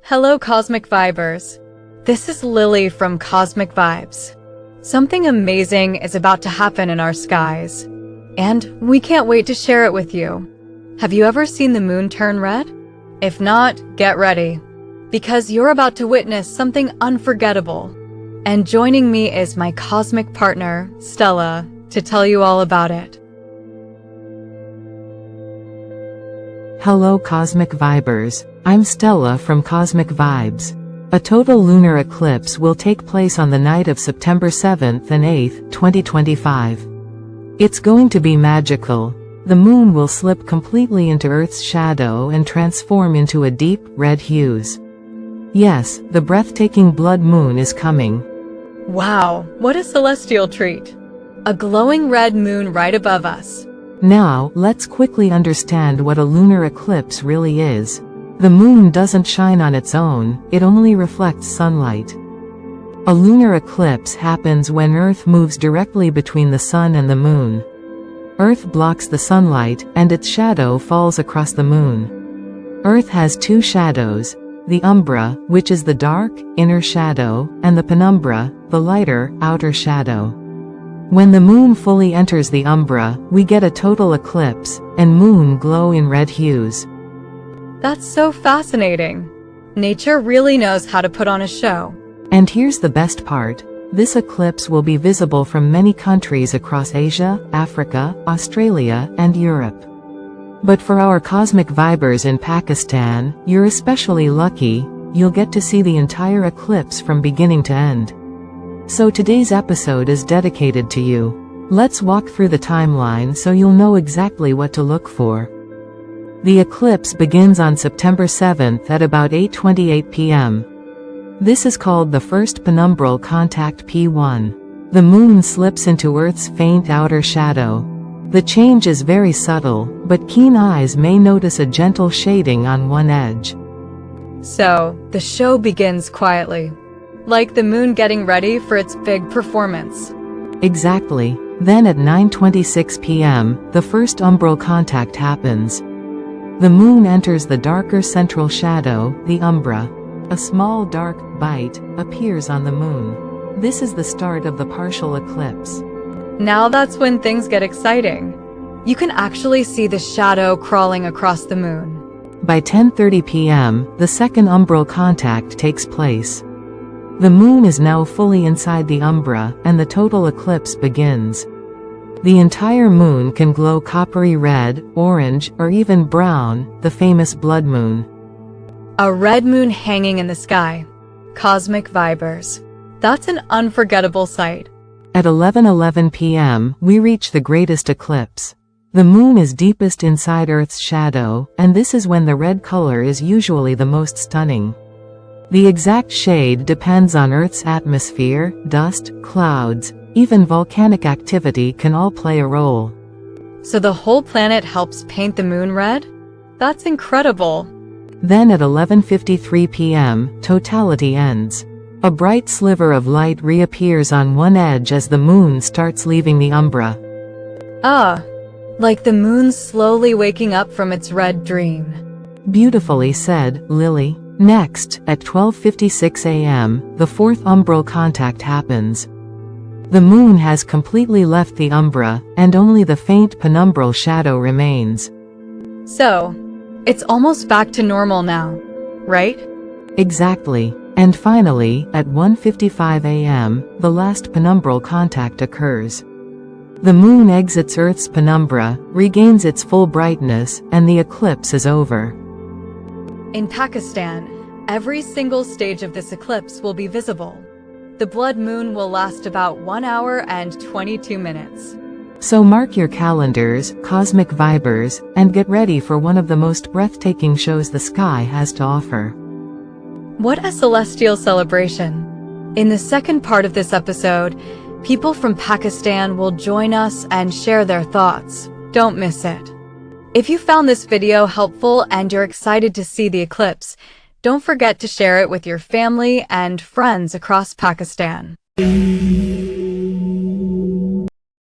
Hello, Cosmic Vibers. This is Lily from Cosmic Vibes. Something amazing is about to happen in our skies, and we can't wait to share it with you. Have you ever seen the moon turn red? If not, get ready, because you're about to witness something unforgettable. And joining me is my cosmic partner, Stella, to tell you all about it. Hello Cosmic Vibers, I'm Stella from Cosmic Vibes. A total lunar eclipse will take place on the night of September 7th and 8th, 2025. It's going to be magical. The moon will slip completely into Earth's shadow and transform into a deep, red hues. Yes, the breathtaking blood moon is coming. Wow, what a celestial treat! A glowing red moon right above us. Now, let's quickly understand what a lunar eclipse really is. The moon doesn't shine on its own, it only reflects sunlight. A lunar eclipse happens when Earth moves directly between the sun and the moon. Earth blocks the sunlight, and its shadow falls across the moon. Earth has two shadows, the umbra, which is the dark, inner shadow, and the penumbra, the lighter, outer shadow. When the moon fully enters the umbra, we get a total eclipse, and moon glow in red hues. That's so fascinating. Nature really knows how to put on a show. And here's the best part. This eclipse will be visible from many countries across Asia, Africa, Australia, and Europe. But for our cosmic vibers in Pakistan, you're especially lucky, you'll get to see the entire eclipse from beginning to end. So today's episode is dedicated to you. Let's walk through the timeline so you'll know exactly what to look for. The eclipse begins on September 7th at about 8:28 p.m. This is called the first penumbral contact P1. The moon slips into Earth's faint outer shadow. The change is very subtle, but keen eyes may notice a gentle shading on one edge. So, the show begins quietly, like the moon getting ready for its big performance. Exactly. Then at 9:26 p.m., the first umbral contact happens. The moon enters the darker central shadow, the umbra. A small dark bite appears on the moon. This is the start of the partial eclipse. Now that's when things get exciting. You can actually see the shadow crawling across the moon. By 10:30 p.m., the second umbral contact takes place. The moon is now fully inside the umbra, and the total eclipse begins. The entire moon can glow coppery red, orange, or even brown, the famous blood moon. A red moon hanging in the sky. Cosmic Vibers. That's an unforgettable sight. At 11:11 p.m., we reach the greatest eclipse. The moon is deepest inside Earth's shadow, and this is when the red color is usually the most stunning. The exact shade depends on Earth's atmosphere, dust, clouds, even volcanic activity can all play a role. So the whole planet helps paint the moon red? That's incredible. Then at 11:53 p.m., totality ends. A bright sliver of light reappears on one edge as the moon starts leaving the umbra. Like the moon slowly waking up from its red dream. Beautifully said, Lily. Next, at 12:56 a.m., the fourth umbral contact happens. The moon has completely left the umbra, and only the faint penumbral shadow remains. So, it's almost back to normal now, right? Exactly. And finally, at 1:55 a.m., the last penumbral contact occurs. The moon exits Earth's penumbra, regains its full brightness, and the eclipse is over. In Pakistan, every single stage of this eclipse will be visible. The blood moon will last about 1 hour and 22 minutes. So mark your calendars, cosmic vibers, and get ready for one of the most breathtaking shows the sky has to offer. What a celestial celebration! In the second part of this episode, people from Pakistan will join us and share their thoughts. Don't miss it. If you found this video helpful and you're excited to see the eclipse, don't forget to share it with your family and friends across Pakistan.